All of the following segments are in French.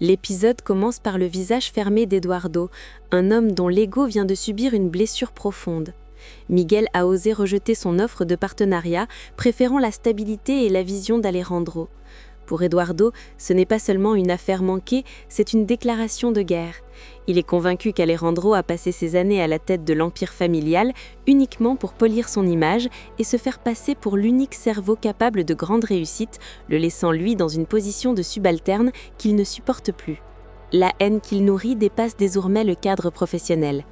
L'épisode commence par le visage fermé d'Eduardo, un homme dont l'ego vient de subir une blessure profonde. Miguel a osé rejeter son offre de partenariat, préférant la stabilité et la vision d'Alejandro. Pour Eduardo, ce n'est pas seulement une affaire manquée, c'est une déclaration de guerre. Il est convaincu qu'Alejandro a passé ses années à la tête de l'empire familial uniquement pour polir son image et se faire passer pour l'unique cerveau capable de grande réussite, le laissant lui dans une position de subalterne qu'il ne supporte plus. La haine qu'il nourrit dépasse désormais le cadre professionnel.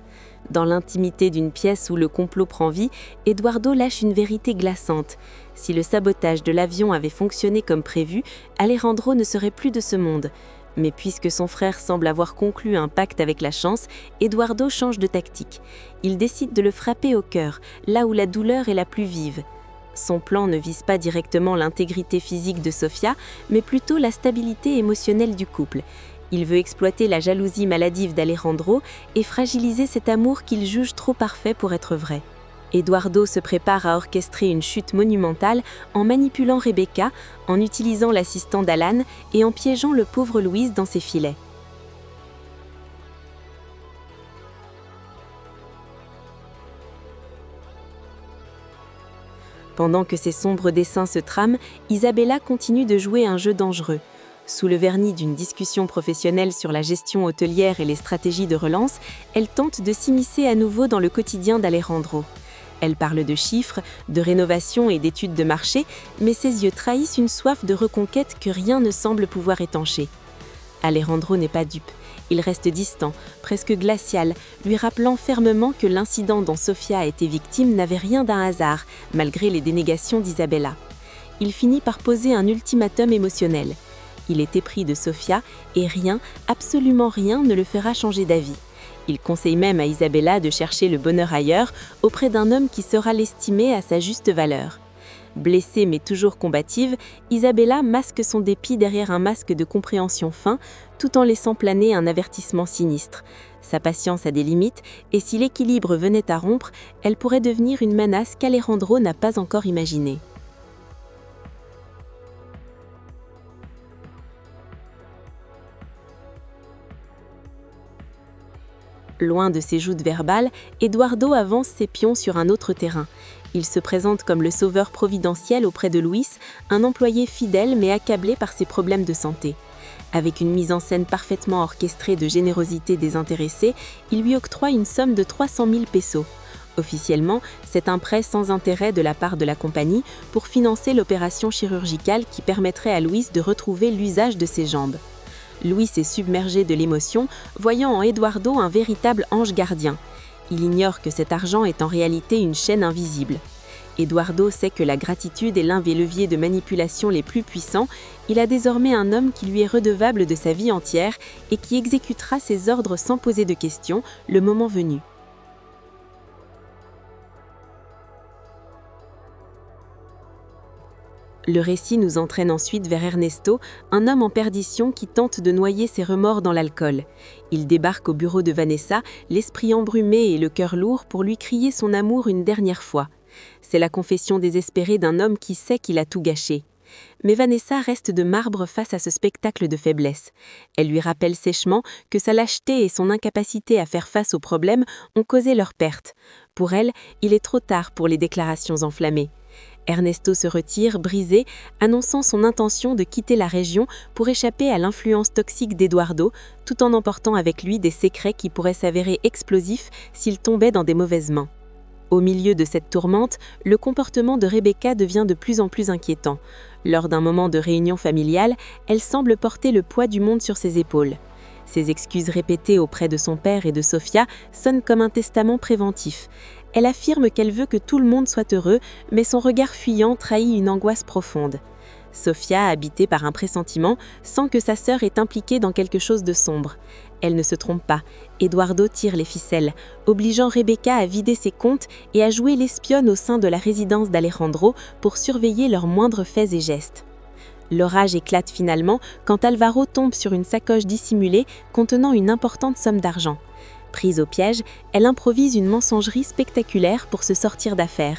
Dans l'intimité d'une pièce où le complot prend vie, Eduardo lâche une vérité glaçante. Si le sabotage de l'avion avait fonctionné comme prévu, Alejandro ne serait plus de ce monde. Mais puisque son frère semble avoir conclu un pacte avec la chance, Eduardo change de tactique. Il décide de le frapper au cœur, là où la douleur est la plus vive. Son plan ne vise pas directement l'intégrité physique de Sofia, mais plutôt la stabilité émotionnelle du couple. Il veut exploiter la jalousie maladive d'Alejandro et fragiliser cet amour qu'il juge trop parfait pour être vrai. Eduardo se prépare à orchestrer une chute monumentale en manipulant Rebecca, en utilisant l'assistant d'Alan et en piégeant le pauvre Luis dans ses filets. Pendant que ces sombres desseins se trament, Isabella continue de jouer un jeu dangereux. Sous le vernis d'une discussion professionnelle sur la gestion hôtelière et les stratégies de relance, elle tente de s'immiscer à nouveau dans le quotidien d'Alejandro. Elle parle de chiffres, de rénovation et d'études de marché, mais ses yeux trahissent une soif de reconquête que rien ne semble pouvoir étancher. Alejandro n'est pas dupe. Il reste distant, presque glacial, lui rappelant fermement que l'incident dont Sofia a été victime n'avait rien d'un hasard, malgré les dénégations d'Isabella. Il finit par poser un ultimatum émotionnel. Il est épris de Sofia et rien, absolument rien, ne le fera changer d'avis. Il conseille même à Isabella de chercher le bonheur ailleurs, auprès d'un homme qui saura l'estimer à sa juste valeur. Blessée mais toujours combative, Isabella masque son dépit derrière un masque de compréhension fin, tout en laissant planer un avertissement sinistre. Sa patience a des limites, et si l'équilibre venait à rompre, elle pourrait devenir une menace qu'Alejandro n'a pas encore imaginée. Loin de ses joutes verbales, Eduardo avance ses pions sur un autre terrain. Il se présente comme le sauveur providentiel auprès de Luis, un employé fidèle mais accablé par ses problèmes de santé. Avec une mise en scène parfaitement orchestrée de générosité désintéressée, il lui octroie une somme de 300 000 pesos. Officiellement, c'est un prêt sans intérêt de la part de la compagnie pour financer l'opération chirurgicale qui permettrait à Luis de retrouver l'usage de ses jambes. Luis est submergé de l'émotion, voyant en Eduardo un véritable ange gardien. Il ignore que cet argent est en réalité une chaîne invisible. Eduardo sait que la gratitude est l'un des leviers de manipulation les plus puissants. Il a désormais un homme qui lui est redevable de sa vie entière et qui exécutera ses ordres sans poser de questions, le moment venu. Le récit nous entraîne ensuite vers Ernesto, un homme en perdition qui tente de noyer ses remords dans l'alcool. Il débarque au bureau de Vanessa, l'esprit embrumé et le cœur lourd, pour lui crier son amour une dernière fois. C'est la confession désespérée d'un homme qui sait qu'il a tout gâché. Mais Vanessa reste de marbre face à ce spectacle de faiblesse. Elle lui rappelle sèchement que sa lâcheté et son incapacité à faire face aux problèmes ont causé leur perte. Pour elle, il est trop tard pour les déclarations enflammées. Ernesto se retire, brisé, annonçant son intention de quitter la région pour échapper à l'influence toxique d'Eduardo, tout en emportant avec lui des secrets qui pourraient s'avérer explosifs s'ils tombaient dans des mauvaises mains. Au milieu de cette tourmente, le comportement de Rebecca devient de plus en plus inquiétant. Lors d'un moment de réunion familiale, elle semble porter le poids du monde sur ses épaules. Ses excuses répétées auprès de son père et de Sofia sonnent comme un testament préventif. Elle affirme qu'elle veut que tout le monde soit heureux, mais son regard fuyant trahit une angoisse profonde. Sofia, habitée par un pressentiment, sent que sa sœur est impliquée dans quelque chose de sombre. Elle ne se trompe pas. Eduardo tire les ficelles, obligeant Rebecca à vider ses comptes et à jouer l'espionne au sein de la résidence d'Alejandro pour surveiller leurs moindres faits et gestes. L'orage éclate finalement quand Alvaro tombe sur une sacoche dissimulée contenant une importante somme d'argent. Prise au piège, elle improvise une mensongerie spectaculaire pour se sortir d'affaire.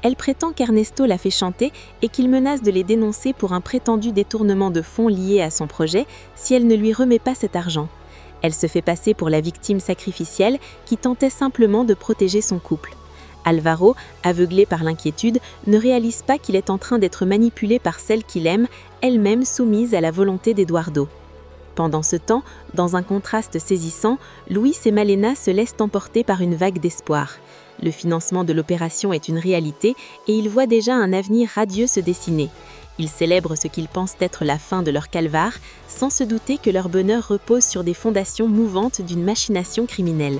Elle prétend qu'Ernesto l'a fait chanter et qu'il menace de les dénoncer pour un prétendu détournement de fonds lié à son projet si elle ne lui remet pas cet argent. Elle se fait passer pour la victime sacrificielle qui tentait simplement de protéger son couple. Alvaro, aveuglé par l'inquiétude, ne réalise pas qu'il est en train d'être manipulé par celle qu'il aime, elle-même soumise à la volonté d'Eduardo. Pendant ce temps, dans un contraste saisissant, Luis et Malena se laissent emporter par une vague d'espoir. Le financement de l'opération est une réalité et ils voient déjà un avenir radieux se dessiner. Ils célèbrent ce qu'ils pensent être la fin de leur calvaire, sans se douter que leur bonheur repose sur des fondations mouvantes d'une machination criminelle.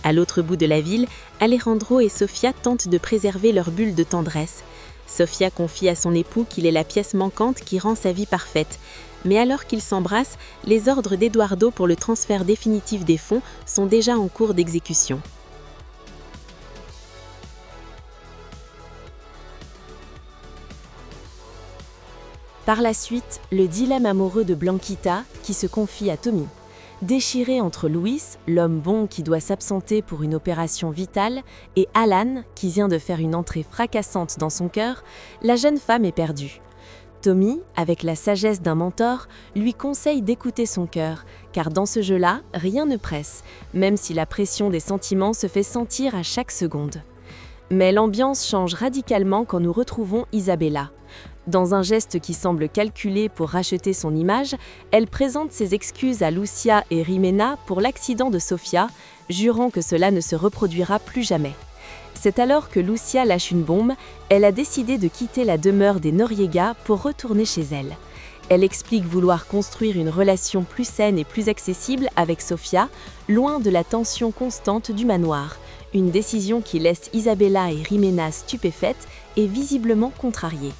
À l'autre bout de la ville, Alejandro et Sofia tentent de préserver leur bulle de tendresse. Sofia confie à son époux qu'il est la pièce manquante qui rend sa vie parfaite. Mais alors qu'ils s'embrassent, les ordres d'Eduardo pour le transfert définitif des fonds sont déjà en cours d'exécution. Par la suite, le dilemme amoureux de Blanquita, qui se confie à Tommy. Déchiré entre Luis, l'homme bon qui doit s'absenter pour une opération vitale, et Alan, qui vient de faire une entrée fracassante dans son cœur, la jeune femme est perdue. Tommy, avec la sagesse d'un mentor, lui conseille d'écouter son cœur, car dans ce jeu-là, rien ne presse, même si la pression des sentiments se fait sentir à chaque seconde. Mais l'ambiance change radicalement quand nous retrouvons Isabella. Dans un geste qui semble calculé pour racheter son image, elle présente ses excuses à Lucia et Jimena pour l'accident de Sofia, jurant que cela ne se reproduira plus jamais. C'est alors que Lucia lâche une bombe, elle a décidé de quitter la demeure des Noriega pour retourner chez elle. Elle explique vouloir construire une relation plus saine et plus accessible avec Sofia, loin de la tension constante du manoir, une décision qui laisse Isabella et Jimena stupéfaites et visiblement contrariées.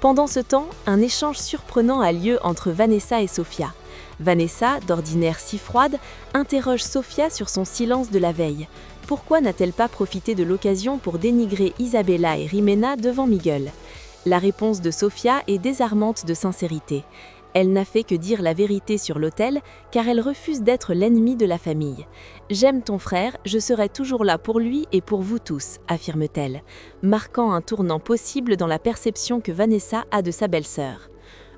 Pendant ce temps, un échange surprenant a lieu entre Vanessa et Sofia. Vanessa, d'ordinaire si froide, interroge Sofia sur son silence de la veille. Pourquoi n'a-t-elle pas profité de l'occasion pour dénigrer Isabella et Jimena devant Miguel ? La réponse de Sofia est désarmante de sincérité. Elle n'a fait que dire la vérité sur l'autel, car elle refuse d'être l'ennemie de la famille. « J'aime ton frère, je serai toujours là pour lui et pour vous tous », affirme-t-elle, marquant un tournant possible dans la perception que Vanessa a de sa belle-sœur.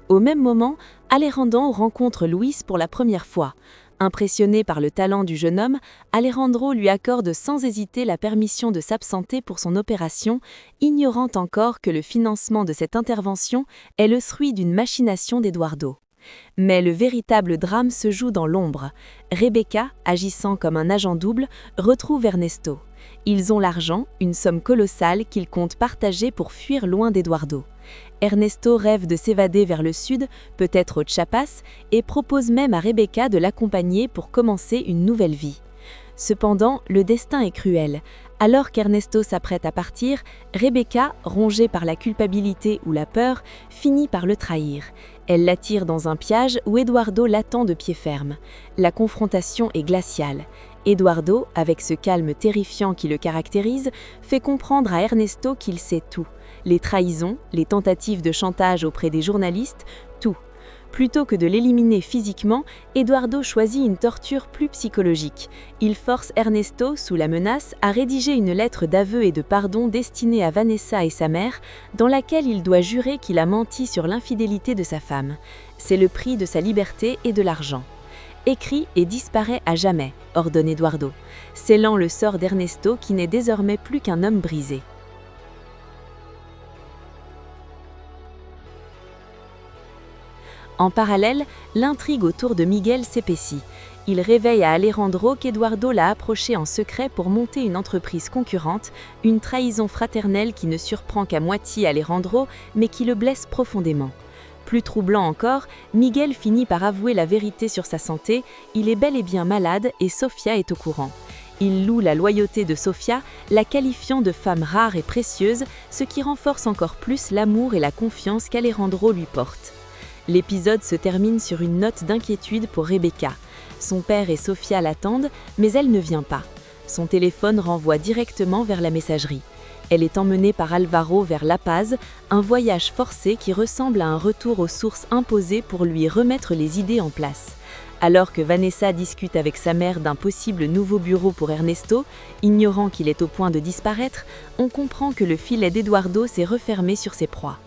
Au même moment, Alejandro rencontre Luis pour la première fois. Impressionné par le talent du jeune homme, Alejandro lui accorde sans hésiter la permission de s'absenter pour son opération, ignorant encore que le financement de cette intervention est le fruit d'une machination d'Eduardo. Mais le véritable drame se joue dans l'ombre. Rebecca, agissant comme un agent double, retrouve Ernesto. Ils ont l'argent, une somme colossale qu'ils comptent partager pour fuir loin d'Eduardo. Ernesto rêve de s'évader vers le sud, peut-être au Chiapas, et propose même à Rebecca de l'accompagner pour commencer une nouvelle vie. Cependant, le destin est cruel. Alors qu'Ernesto s'apprête à partir, Rebecca, rongée par la culpabilité ou la peur, finit par le trahir. Elle l'attire dans un piège où Eduardo l'attend de pied ferme. La confrontation est glaciale. Eduardo, avec ce calme terrifiant qui le caractérise, fait comprendre à Ernesto qu'il sait tout. Les trahisons, les tentatives de chantage auprès des journalistes, tout. Plutôt que de l'éliminer physiquement, Eduardo choisit une torture plus psychologique. Il force Ernesto, sous la menace, à rédiger une lettre d'aveu et de pardon destinée à Vanessa et sa mère, dans laquelle il doit jurer qu'il a menti sur l'infidélité de sa femme. C'est le prix de sa liberté et de l'argent. Écrit et disparaît à jamais, ordonne Eduardo, scellant le sort d'Ernesto qui n'est désormais plus qu'un homme brisé. En parallèle, l'intrigue autour de Miguel s'épaissit. Il réveille à Alejandro qu'Eduardo l'a approché en secret pour monter une entreprise concurrente, une trahison fraternelle qui ne surprend qu'à moitié Alejandro, mais qui le blesse profondément. Plus troublant encore, Miguel finit par avouer la vérité sur sa santé, il est bel et bien malade et Sofia est au courant. Il loue la loyauté de Sofia, la qualifiant de femme rare et précieuse, ce qui renforce encore plus l'amour et la confiance qu'Alejandro lui porte. L'épisode se termine sur une note d'inquiétude pour Rebecca. Son père et Sofia l'attendent, mais elle ne vient pas. Son téléphone renvoie directement vers la messagerie. Elle est emmenée par Alvaro vers La Paz, un voyage forcé qui ressemble à un retour aux sources imposées pour lui remettre les idées en place. Alors que Vanessa discute avec sa mère d'un possible nouveau bureau pour Ernesto, ignorant qu'il est au point de disparaître, on comprend que le filet d'Eduardo s'est refermé sur ses proies.